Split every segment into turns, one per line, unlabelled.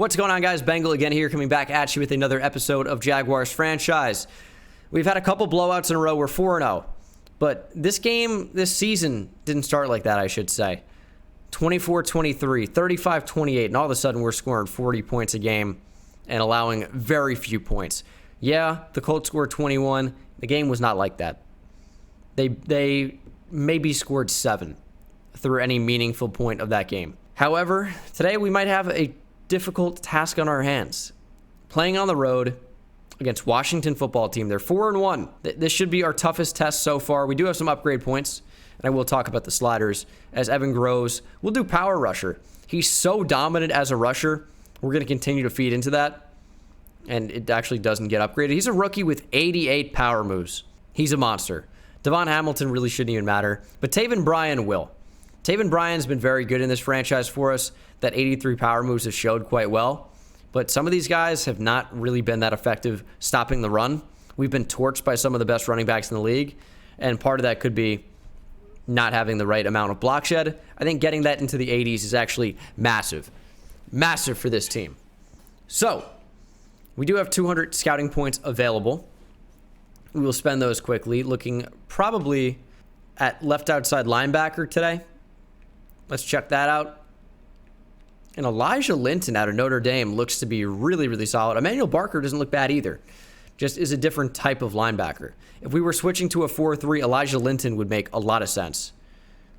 What's going on, guys? Bengal again here, coming back at you with another episode of Jaguars franchise. We've had a couple blowouts in a row. We're 4-0. But this season didn't start like that, I should say. 24-23, 35-28, and all of a sudden we're scoring 40 points a game and allowing very few points. Yeah, the Colts scored 21. The game was not like that. They maybe scored 7 through any meaningful point of that game. However, today we might have a difficult task on our hands. Playing on the road against Washington football team. They're 4-1. This should be our toughest test so far. We do have some upgrade points, and I will talk about the sliders as Evan grows. We'll do power rusher. He's so dominant as a rusher. We're going to continue to feed into that, and it actually doesn't get upgraded. He's a rookie with 88 power moves. He's a monster. Devon Hamilton really shouldn't even matter, but Taven Bryan will. Taven Bryan's been very good in this franchise for us. That 83 power moves have showed quite well. But some of these guys have not really been that effective stopping the run. We've been torched by some of the best running backs in the league. And part of that could be not having the right amount of block shed. I think getting that into the 80s is actually massive. Massive for this team. So, we do have 200 scouting points available. We will spend those quickly, looking probably at left outside linebacker today. Let's check that out. And Elijah Linton out of Notre Dame looks to be really, really solid. Emmanuel Barker doesn't look bad either. Just is a different type of linebacker. If we were switching to a 4-3, Elijah Linton would make a lot of sense.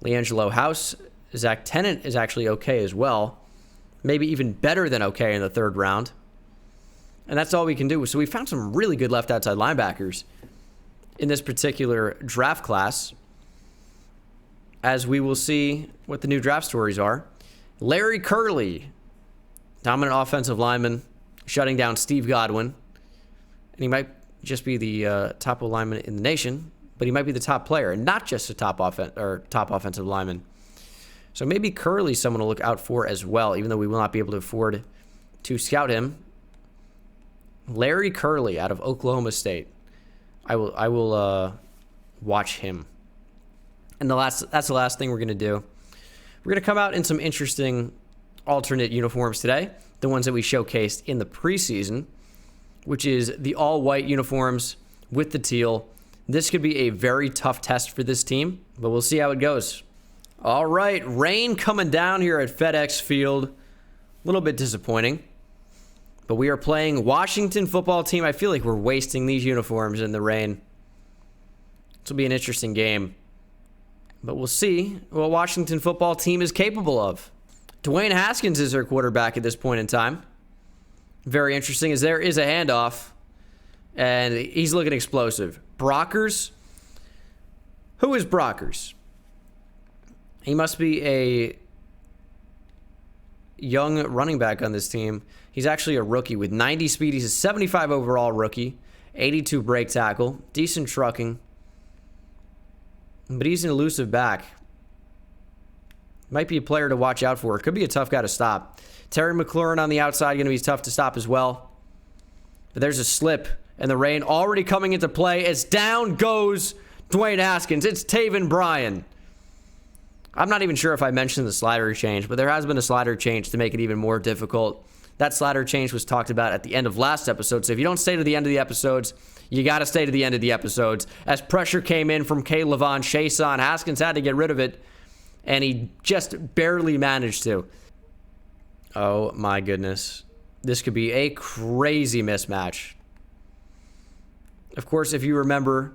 LeAngelo House, Zach Tennant is actually okay as well. Maybe even better than okay in the third round. And that's all we can do. So we found some really good left outside linebackers in this particular draft class, as we will see what the new draft stories are. Larry Curley, dominant offensive lineman, shutting down Steve Godwin. And he might just be the top lineman in the nation, but he might be the top player, and not just a top offensive lineman. So maybe Curley's someone to look out for as well, even though we will not be able to afford to scout him. Larry Curley out of Oklahoma State. I will watch him. And that's the last thing we're going to do. We're going to come out in some interesting alternate uniforms today, the ones that we showcased in the preseason, which is the all-white uniforms with the teal. This could be a very tough test for this team, but we'll see how it goes. All right, rain coming down here at FedEx Field. A little bit disappointing, but we are playing Washington football team. I feel like we're wasting these uniforms in the rain. This will be an interesting game. But we'll see what Washington football team is capable of. Dwayne Haskins is their quarterback at this point in time. Very interesting, as there is a handoff, and he's looking explosive. Brockers? Who is Brockers? He must be a young running back on this team. He's actually a rookie with 90 speed. He's a 75 overall rookie, 82 break tackle, decent trucking. But he's an elusive back. Might be a player to watch out for. Could be a tough guy to stop. Terry McLaurin on the outside, going to be tough to stop as well. But there's a slip, and the rain already coming into play as down goes Dwayne Haskins. It's Taven Bryan. I'm not even sure if I mentioned the slider change, but there has been a slider change to make it even more difficult. That slider change was talked about at the end of last episode, so if you don't stay to the end of the episodes, you got to stay to the end of the episodes. As pressure came in from K. Levon Chason, Haskins had to get rid of it, and he just barely managed to. Oh, my goodness. This could be a crazy mismatch. Of course, if you remember,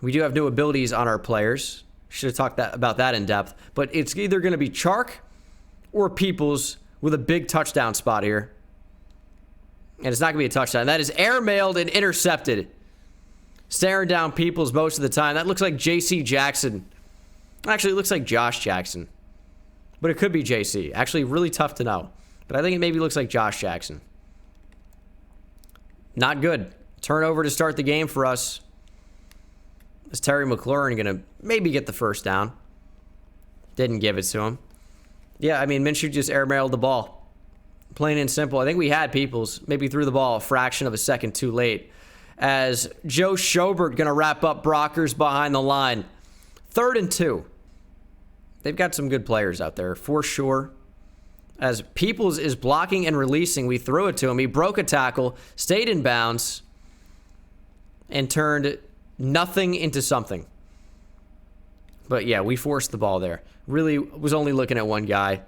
we do have new abilities on our players. Should have talked about that in depth. But it's either going to be Chark or Peoples with a big touchdown spot here. And it's not going to be a touchdown. That is airmailed and intercepted. Staring down Peoples most of the time. That looks like J.C. Jackson. Actually, it looks like Josh Jackson. But it could be J.C. Actually, really tough to know. But I think it maybe looks like Josh Jackson. Not good. Turnover to start the game for us. Is Terry McLaurin going to maybe get the first down? Didn't give it to him. Yeah, I mean, Minshew just airmailed the ball. Plain and simple. I think we had Peoples. Maybe threw the ball a fraction of a second too late. As Joe Schobert going to wrap up Brockers behind the line. 3rd and 2. They've got some good players out there, for sure. As Peoples is blocking and releasing, we threw it to him. He broke a tackle, stayed in bounds, and turned nothing into something. But yeah, we forced the ball there. Really was only looking at one guy,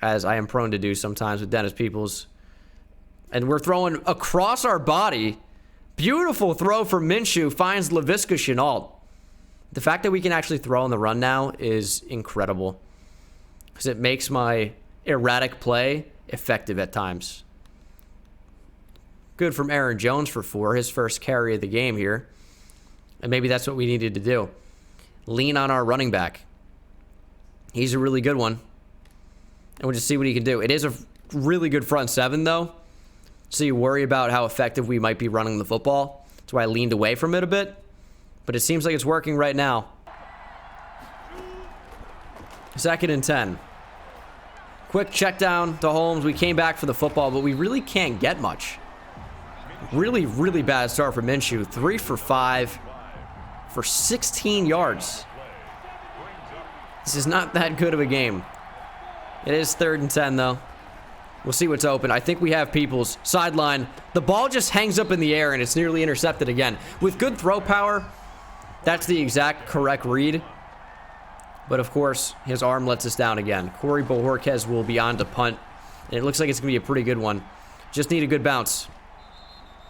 as I am prone to do sometimes with Dennis Peoples. And we're throwing across our body. Beautiful throw from Minshew, finds Laviska Shenault. The fact that we can actually throw on the run now is incredible, because it makes my erratic play effective at times. Good from Aaron Jones for 4, his first carry of the game here. And maybe that's what we needed to do. Lean on our running back. He's a really good one. And we'll just see what he can do. It is a really good front seven, though. So you worry about how effective we might be running the football. That's why I leaned away from it a bit. But it seems like it's working right now. 2nd and 10. Quick check down to Holmes. We came back for the football, but we really can't get much. Really, really bad start for Minshew. 3 for 5 for 16 yards. This is not that good of a game. It is 3rd and 10, though. We'll see what's open. I think we have Peoples. Sideline. The ball just hangs up in the air, and it's nearly intercepted again. With good throw power, that's the exact correct read. But, of course, his arm lets us down again. Corey Bojorquez will be on to punt. And it looks like it's going to be a pretty good one. Just need a good bounce.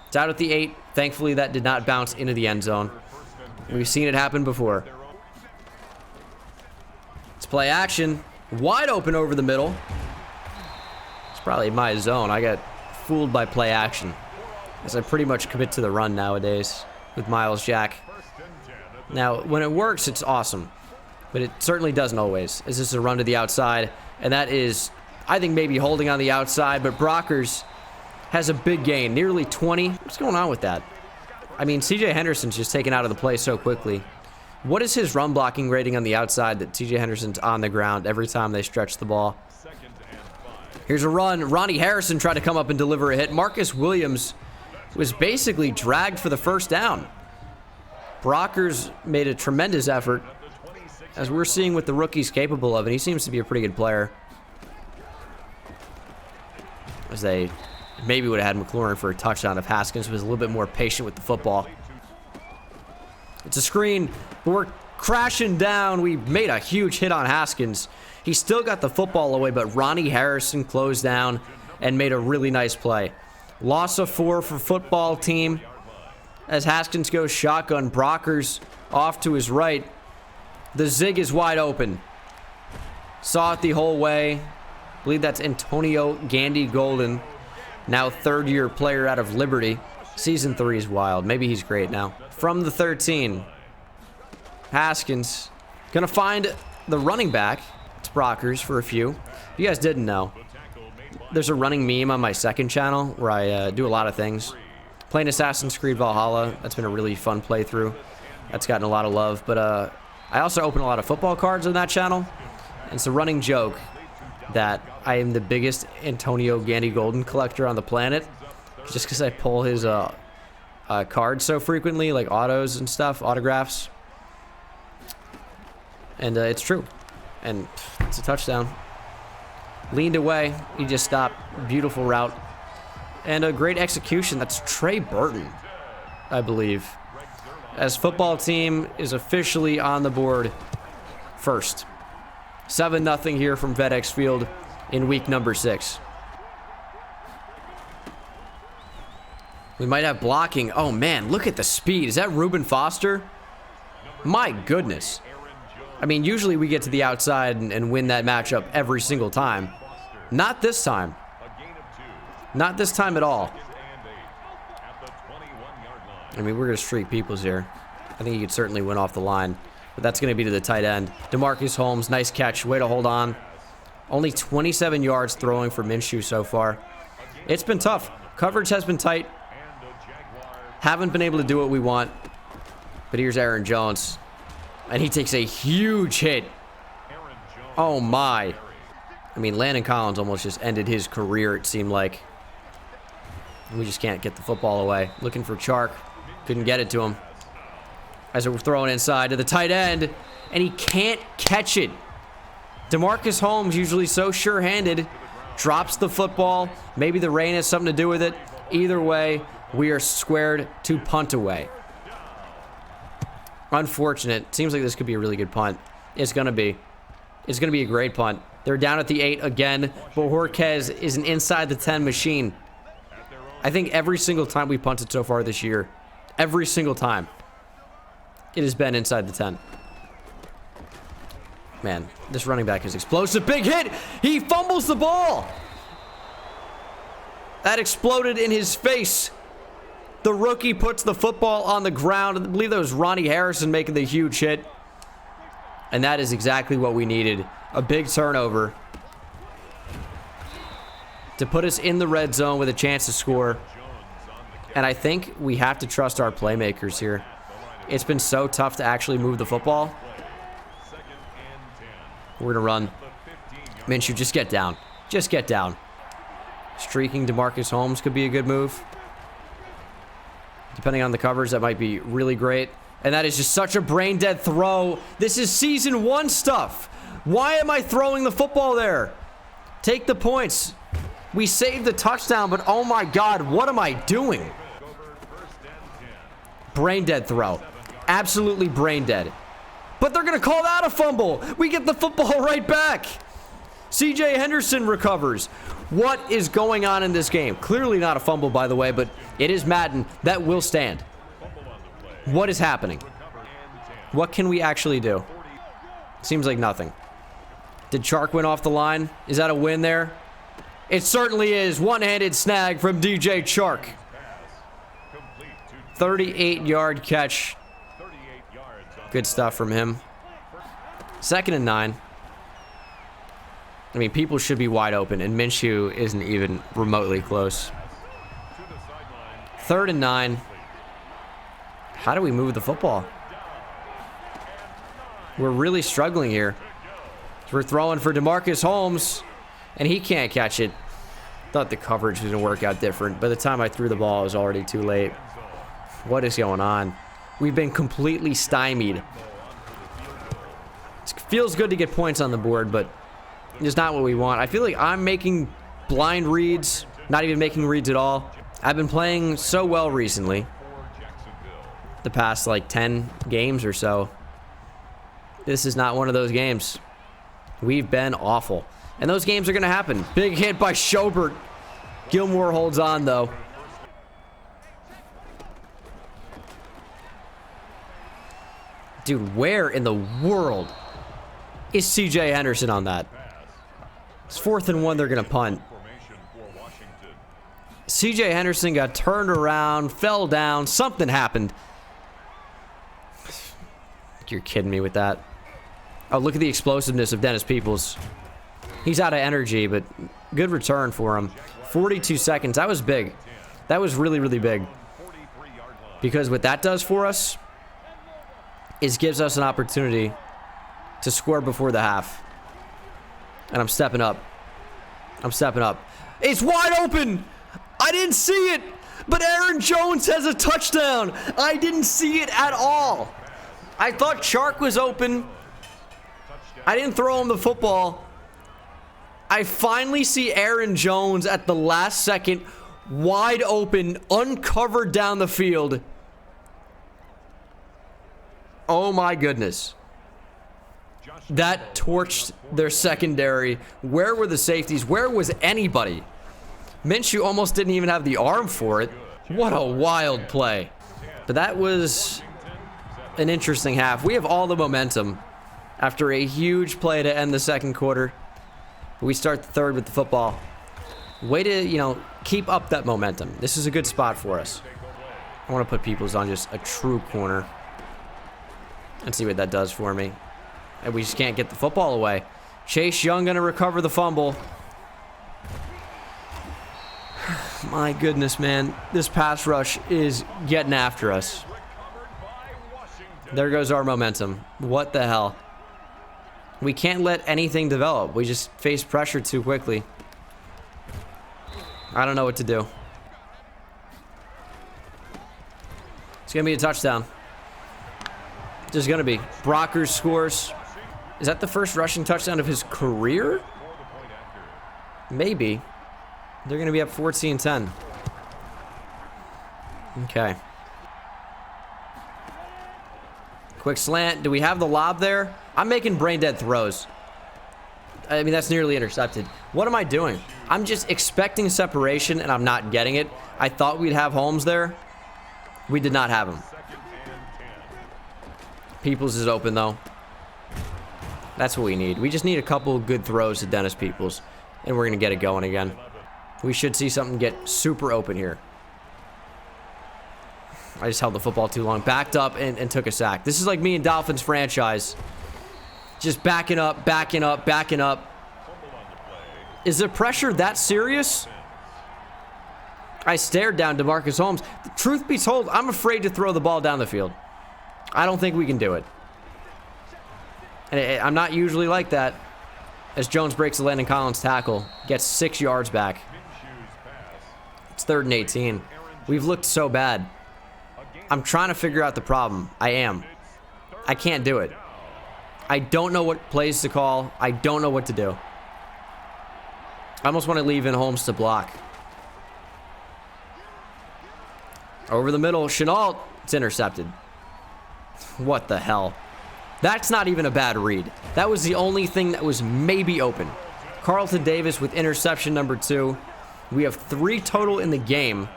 It's out at the 8. Thankfully, that did not bounce into the end zone. We've seen it happen before. Let's play action. Wide open over the middle. It's probably my zone. I got fooled by play action, as I pretty much commit to the run nowadays with Miles Jack. Now, when it works, it's awesome. But it certainly doesn't always. As this is a run to the outside. And that is, I think, maybe holding on the outside. But Brockers has a big gain. Nearly 20. What's going on with that? I mean, C.J. Henderson's just taken out of the play so quickly. What is his run blocking rating on the outside that C.J. Henderson's on the ground every time they stretch the ball? Here's a run. Ronnie Harrison tried to come up and deliver a hit. Marcus Williams was basically dragged for the first down. Brockers made a tremendous effort, as we're seeing what the rookie's capable of, and he seems to be a pretty good player. As they maybe would have had McLaurin for a touchdown if Haskins was a little bit more patient with the football. It's a screen, but we're crashing down. We made a huge hit on Haskins. He still got the football away, but Ronnie Harrison closed down and made a really nice play. Loss of 4 for football team. As Haskins goes shotgun, Brockers off to his right. The zig is wide open. Saw it the whole way. I believe that's Antonio Gandy Golden. Now 3rd-year player out of Liberty. Season 3 is wild. Maybe he's great now. From the 13. Haskins. Gonna find the running back. It's Brockers for a few. If you guys didn't know, there's a running meme on my 2nd channel where I do a lot of things. Playing Assassin's Creed Valhalla. That's been a really fun playthrough. That's gotten a lot of love. But I also open a lot of football cards on that channel. And it's a running joke that I am the biggest Antonio Gandy Golden collector on the planet. Just because I pull his cards so frequently, like autos and stuff, autographs. And it's true. And it's a touchdown. Leaned away. He just stopped. Beautiful route. And a great execution. That's Trey Burton, I believe. As football team is officially on the board first. 7-0 here from FedEx Field in week number 6. We might have blocking. Oh, man, look at the speed. Is that Reuben Foster? My goodness. I mean, usually we get to the outside and win that matchup every single time. Not this time. Not this time at all. I mean, we're going to streak Peoples here. I think he could certainly win off the line. But that's going to be to the tight end. DeMarcus Holmes, nice catch. Way to hold on. Only 27 yards throwing for Minshew so far. It's been tough. Coverage has been tight. Haven't been able to do what we want. But here's Aaron Jones. And he takes a huge hit. Oh, my. I mean, Landon Collins almost just ended his career, it seemed like. We just can't get the football away. Looking for Chark. Couldn't get it to him. As we're throwing inside to the tight end. And he can't catch it. DeMarcus Holmes, usually so sure-handed, drops the football. Maybe the rain has something to do with it. Either way, we are squared to punt away. Unfortunate. Seems like this could be a really good punt. It's going to be. It's going to be a great punt. They're down at the 8 again, but Jorquez is an inside the 10 machine. I think every single time we punted so far this year, every single time, it has been inside the 10. Man, this running back is explosive. Big hit. He fumbles the ball. That exploded in his face. The rookie puts the football on the ground. I believe that was Ronnie Harrison making the huge hit. And that is exactly what we needed. A big turnover to put us in the red zone with a chance to score. And I think we have to trust our playmakers here. It's been so tough to actually move the football. We're going to run. Minshew, just get down. Just get down. Streaking DeMarcus Holmes could be a good move. Depending on the coverage, that might be really great. And that is just such a brain-dead throw. This is season 1 stuff. Why am I throwing the football there? Take the points. We saved the touchdown, but oh my God, what am I doing? Brain-dead throw. Absolutely brain-dead. But they're going to call that a fumble. We get the football right back. CJ Henderson recovers. What is going on in this game? Clearly not a fumble, by the way, but it is Madden. That will stand. What is happening? What can we actually do? Seems like nothing. Did Chark win off the line? Is that a win there? It certainly is. One-handed snag from DJ Chark. 38-yard catch. Good stuff from him. 2nd and 9. I mean, people should be wide open, and Minshew isn't even remotely close. 3rd and 9. How do we move the football? We're really struggling here. We're throwing for DeMarcus Holmes, and he can't catch it. Thought the coverage was going to work out different. By the time I threw the ball, it was already too late. What is going on? We've been completely stymied. It feels good to get points on the board, but it's not what we want. I feel like I'm making blind reads, not even making reads at all. I've been playing so well recently. The past, like, 10 games or so. This is not one of those games. We've been awful. And those games are going to happen. Big hit by Schobert. Gilmore holds on, though. Dude, where in the world is CJ Henderson on that? It's 4th and 1. They're going to punt. CJ Henderson got turned around, fell down. Something happened. You're kidding me with that. Oh, look at the explosiveness of Dennis Peoples. He's out of energy, but good return for him. 42 seconds. That was big. That was really, really big. Because what that does for us is gives us an opportunity to score before the half. And I'm stepping up. I'm stepping up. It's wide open. I didn't see it. But Aaron Jones has a touchdown. I didn't see it at all. I thought Chark was open. I didn't throw him the football. I finally see Aaron Jones at the last second, wide open, uncovered down the field. Oh my goodness. That torched their secondary. Where were the safeties? Where was anybody? Minshew almost didn't even have the arm for it. What a wild play. But that was an interesting half. We have all the momentum after a huge play to end the second quarter. We start the third with the football. Way to, keep up that momentum. This is a good spot for us. I want to put Peoples on just a true corner and see what that does for me. And we just can't get the football away. Chase Young going to recover the fumble. My goodness, man. This pass rush is getting after us. There goes our momentum. What the hell? We can't let anything develop. We just face pressure too quickly. I don't know what to do. It's going to be a touchdown. There's going to be. Brockers scores. Is that the first rushing touchdown of his career? Maybe. They're going to be up 14-10. Okay. Quick slant. Do we have the lob there? I'm making brain dead throws. I mean, that's nearly intercepted. What am I doing? I'm just expecting separation, and I'm not getting it. I thought we'd have Holmes there. We did not have him. Peoples is open, though. That's what we need. We just need a couple of good throws to Dennis Peoples, and we're going to get it going again. We should see something get super open here. I just held the football too long. Backed up and took a sack. This is like me and Dolphins franchise. Just backing up, backing up, backing up. Is the pressure that serious? I stared down DeMarcus Holmes. Truth be told, I'm afraid to throw the ball down the field. I don't think we can do it. And I'm not usually like that. As Jones breaks the Landon Collins tackle, gets 6 yards back. It's 3rd and 18. We've looked so bad. I'm trying to figure out the problem. I am. I can't do it. I don't know what plays to call. I don't know what to do. I almost want to leave in Holmes to block. Over the middle, Chenault. It's intercepted. What the hell? That's not even a bad read. That was the only thing that was maybe open. Carlton Davis with interception number 2. We have 3 total in the game.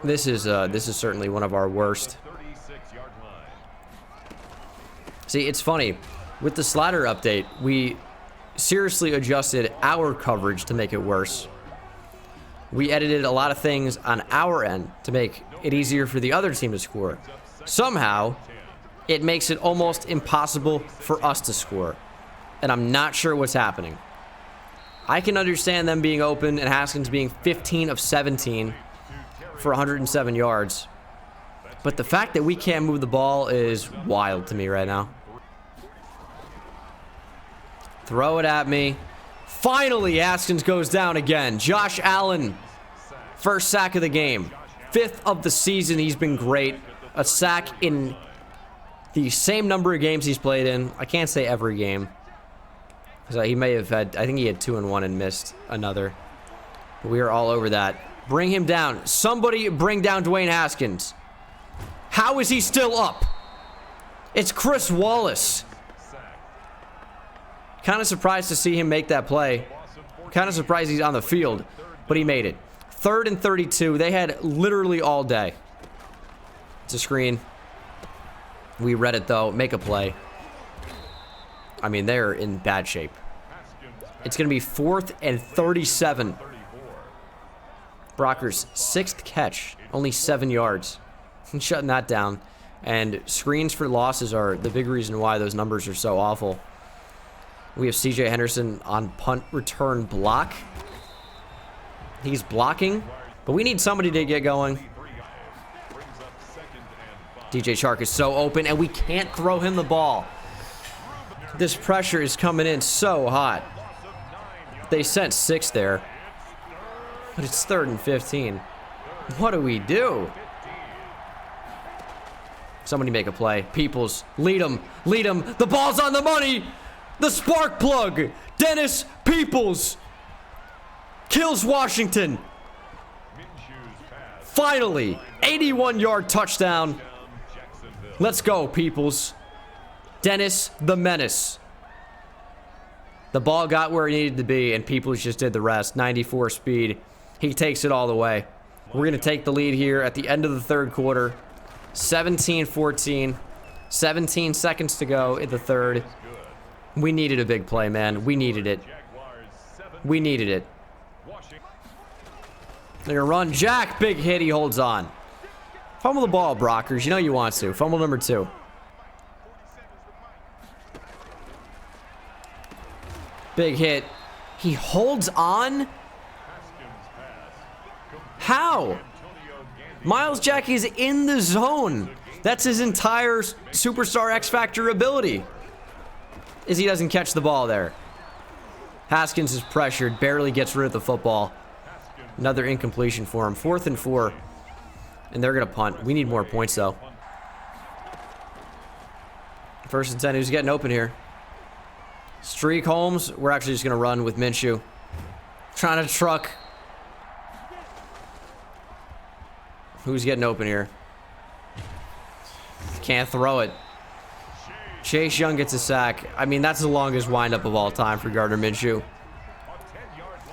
This is certainly one of our worst. See, it's funny. With the slider update, we seriously adjusted our coverage to make it worse. We edited a lot of things on our end to make it easier for the other team to score. Somehow, it makes it almost impossible for us to score. And I'm not sure what's happening. I can understand them being open and Haskins being 15 of 17 for 107 yards. But the fact that we can't move the ball is wild to me right now. Throw it at me. Finally, Haskins goes down again. Josh Allen, first sack of the game. 5th of the season. He's been great. A sack in the same number of games he's played in. I can't say every game. So he may have had, I think he had 2 and 1 and missed another. But we are all over that. Bring him down. Somebody bring down Dwayne Haskins. How is he still up? It's Chris Wallace. Kind of surprised to see him make that play. Kind of surprised he's on the field, but he made it. 3rd and 32. They had literally all day. It's a screen. We read it, though. Make a play. I mean, they're in bad shape. It's going to be 4th and 37. Brocker's 6th catch. Only 7 yards. Shutting that down. And screens for losses are the big reason why those numbers are so awful. We have CJ Henderson on punt return block. He's blocking, but we need somebody to get going. DJ Chark is so open, and we can't throw him the ball. This pressure is coming in so hot. They sent 6 there, but it's 3rd and 15. What do we do? Somebody make a play. Peoples, lead him, lead him. The ball's on the money. The spark plug, Dennis Peoples, kills Washington. Finally, 81-yard touchdown. Let's go, Peoples. Dennis the Menace. The ball got where it needed to be, and Peoples just did the rest. 94 speed. He takes it all the way. We're going to take the lead here at the end of the 3rd quarter. 17-14. 17 seconds to go in the 3rd. We needed a big play, man. We needed it. We needed it. They're going to run. Jack, big hit. He holds on. Fumble the ball, Brockers. You know you want to. Fumble number 2. Big hit. He holds on? How? Miles Jack is in the zone. That's his entire superstar X Factor ability. Is he doesn't catch the ball there. Haskins is pressured, barely gets rid of the football. Another incompletion for him. 4th and 4. And they're going to punt. We need more points, though. 1st and 10. Who's getting open here? Streak Holmes. We're actually just going to run with Minshew. Trying to truck. Who's getting open here? Can't throw it. Chase Young gets a sack. I mean, that's the longest windup of all time for Gardner Minshew.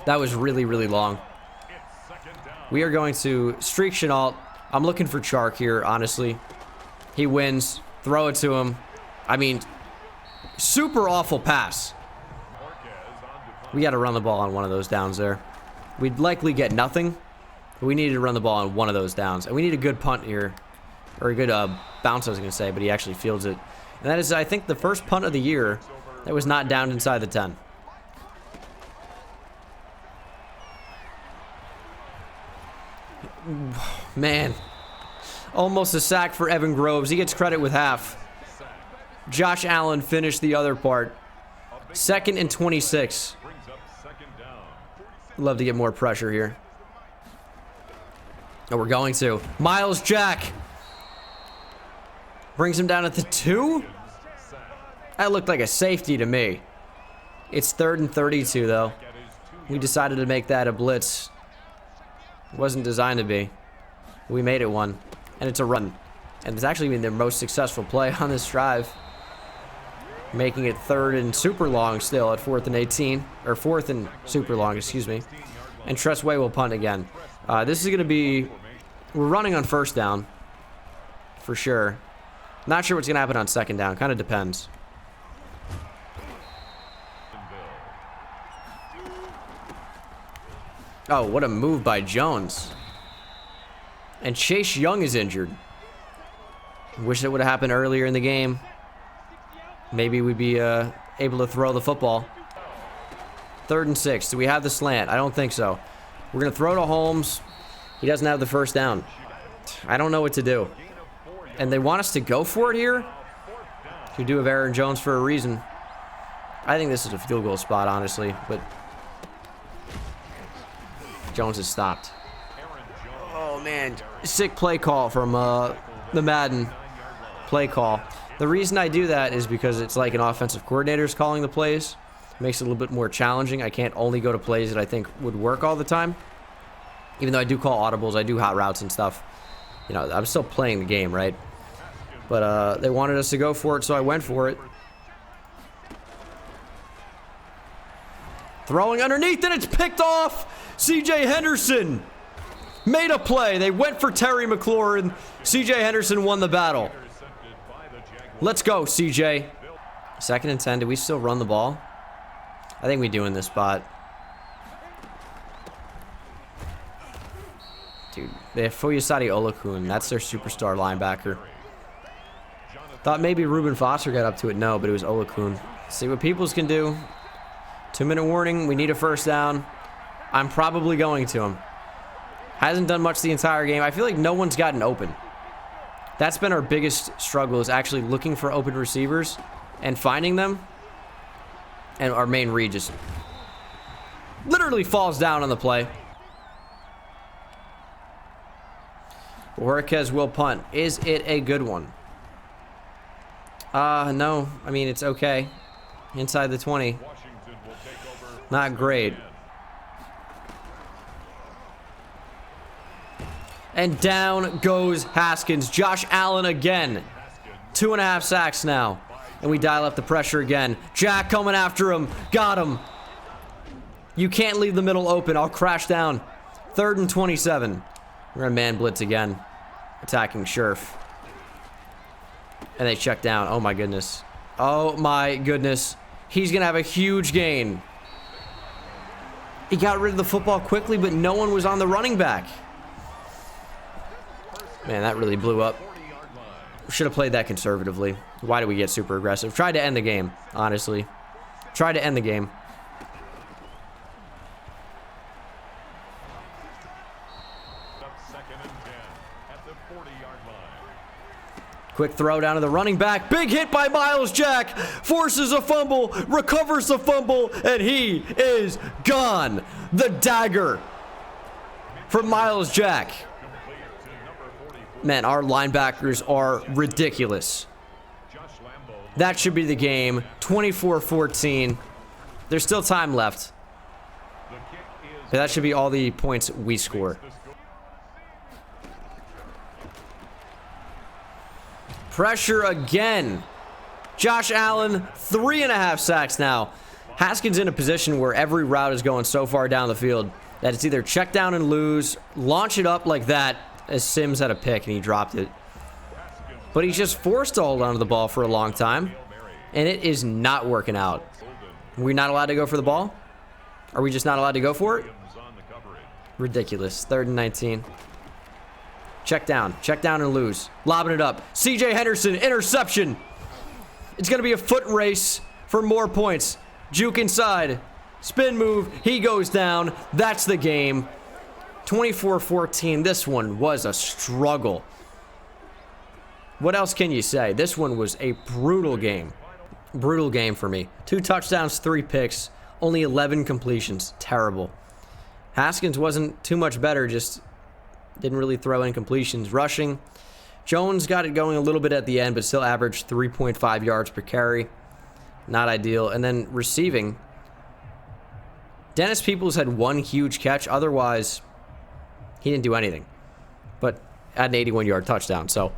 That was really, really long. We are going to streak Chenault. I'm looking for Chark here, honestly. He wins. Throw it to him. I mean, super awful pass. We got to run the ball on one of those downs there. We'd likely get nothing, but we needed to run the ball on one of those downs. And we need a good punt here. Or a good bounce, I was going to say, but he actually fields it. And that is, I think, the first punt of the year that was not downed inside the 10. Man. Almost a sack for Evan Groves. He gets credit with half. Josh Allen finished the other part. 2nd and 26. Love to get more pressure here. And we're going to. Miles Jack. Brings him down at the 2. That looked like a safety to me. It's 3rd and 32, though. We decided to make that a blitz. It wasn't designed to be. We made it one. And it's a run. And it's actually been their most successful play on this drive. Making it 3rd and super long still at 4th and 18. Or 4th and super long, excuse me. And Tressway will punt again. This is going to be... We're running on 1st down. For sure. Not sure what's going to happen on 2nd down. Kind of depends. Oh, what a move by Jones. And Chase Young is injured. Wish it would have happened earlier in the game. Maybe we'd be able to throw the football. 3rd and 6. Do we have the slant? I don't think so. We're going to throw to Holmes. He doesn't have the 1st down. I don't know what to do. And they want us to go for it here? You do have Aaron Jones for a reason. I think this is a field goal spot, honestly. But Jones is stopped. Oh, man. Sick play call from the Madden play call. The reason I do that is because it's like an offensive coordinator's calling the plays. It makes it a little bit more challenging. I can't only go to plays that I think would work all the time. Even though I do call audibles, I do hot routes and stuff. You know, I'm still playing the game, right? But they wanted us to go for it, so I went for it. Throwing underneath, and it's picked off. C.J. Henderson made a play. They went for Terry McLaurin. C.J. Henderson won the battle. Let's go, C.J. 2nd and 10. Do we still run the ball? I think we do in this spot. Dude, they have Foyesade Olakun. That's their superstar linebacker. Thought maybe Reuben Foster got up to it. No, but it was Olakun. See what Peoples can do. 2-minute warning. We need a 1st down. I'm probably going to him. Hasn't done much the entire game. I feel like no one's gotten open. That's been our biggest struggle, is actually looking for open receivers and finding them. And our main read just literally falls down on the play. Borquez will punt. Is it a good one? No. I mean, it's okay. Inside the 20. Not great. And down goes Haskins. Josh Allen again. 2.5 sacks now. And we dial up the pressure again. Jack coming after him. Got him. You can't leave the middle open. I'll crash down. 3rd and 27. We're going to man blitz again. Attacking Scherf. And they check down. Oh, my goodness. Oh, my goodness. He's going to have a huge gain. He got rid of the football quickly, but no one was on the running back. Man, that really blew up. Should have played that conservatively. Why do we get super aggressive? Tried to end the game, honestly. Tried to end the game. Quick throw down to the running back. Big hit by Miles Jack. Forces a fumble. Recovers the fumble. And he is gone. The dagger from Miles Jack. Man, our linebackers are ridiculous. That should be the game. 24-14. There's still time left. That should be all the points we score. Pressure again. Josh Allen, 3.5 sacks now. Haskins in a position where every route is going so far down the field that it's either check down and lose, launch it up like that, as Sims had a pick and he dropped it. But he's just forced to hold onto the ball for a long time, and it is not working out. We're not allowed to go for the ball? Are we just not allowed to go for it? Ridiculous. 3rd and 19. Check down and lose. Lobbing it up. CJ Henderson, interception. It's going to be a foot race for more points. Juke inside. Spin move. He goes down. That's the game. 24-14. This one was a struggle. What else can you say? This one was a brutal game. Brutal game for me. 2 touchdowns, 3 picks. Only 11 completions. Terrible. Haskins wasn't too much better. Just didn't really throw in completions. Rushing. Jones got it going a little bit at the end, but still averaged 3.5 yards per carry. Not ideal. And then receiving. Dennis Peoples had 1 huge catch. Otherwise, he didn't do anything. But had an 81-yard touchdown. So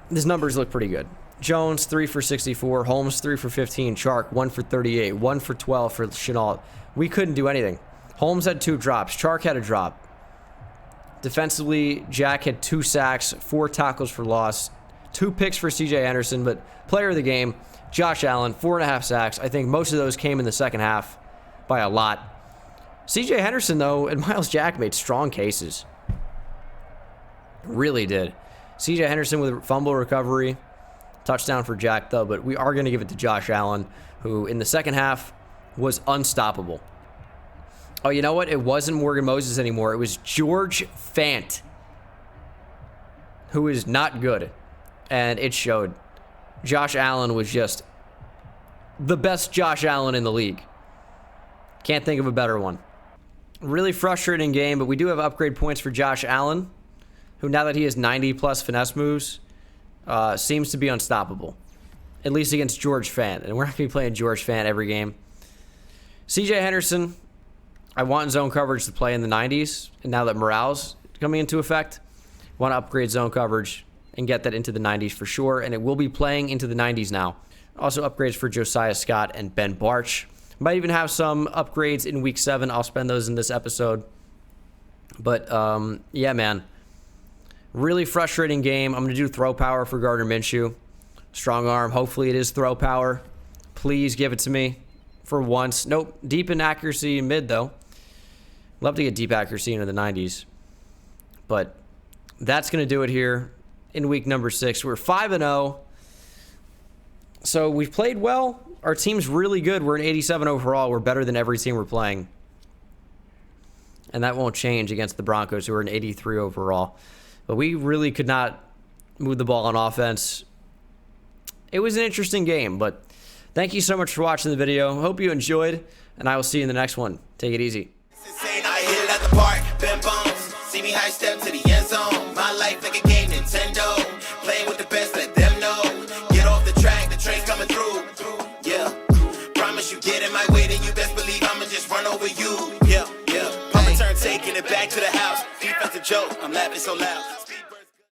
his numbers look pretty good. Jones, 3 for 64. Holmes, 3 for 15. Chark, 1 for 38. 1 for 12 for Chenault. We couldn't do anything. Holmes had 2 drops. Chark had a drop. Defensively, Jack had 2 sacks, 4 tackles for loss, 2 picks for CJ Henderson, but player of the game, Josh Allen, 4.5 sacks. I think most of those came in the second half by a lot. CJ Henderson, though, and Miles Jack made strong cases. Really did. CJ Henderson with a fumble recovery. Touchdown for Jack, though, but we are going to give it to Josh Allen, who in the second half was unstoppable. Oh, you know what? It wasn't Morgan Moses anymore. It was George Fant, who is not good, and it showed. Josh Allen was just the best Josh Allen in the league. Can't think of a better one. Really frustrating game, but we do have upgrade points for Josh Allen, who now that he has 90-plus finesse moves, seems to be unstoppable, at least against George Fant. And we're not going to be playing George Fant every game. CJ Henderson, I want zone coverage to play in the 90s. And now that morale's coming into effect, I want to upgrade zone coverage and get that into the 90s for sure. And it will be playing into the 90s now. Also upgrades for Josiah Scott and Ben Barch. Might even have some upgrades in week 7. I'll spend those in this episode. But, yeah, man. Really frustrating game. I'm going to do throw power for Gardner Minshew. Strong arm. Hopefully it is throw power. Please give it to me for once. Nope. Deep in accuracy in mid, though. Love to get deep accuracy into the 90s. But that's going to do it here in week number 6. We're 5-0. So we've played well. Our team's really good. We're an 87 overall. We're better than every team we're playing. And that won't change against the Broncos, who are an 83 overall. But we really could not move the ball on offense. It was an interesting game, but thank you so much for watching the video. Hope you enjoyed, and I will see you in the next one. Take it easy.
I hit it at the park, Ben Bones. See me high step to the end zone. My life like a game, Nintendo. Playing with the best, let them know. Get off the track, the train's coming through. Yeah. Promise you get in my way, then you best believe I'ma just run over you. Yeah, yeah. Papa turn taking it back to the house. Defensive joke, I'm laughing so loud.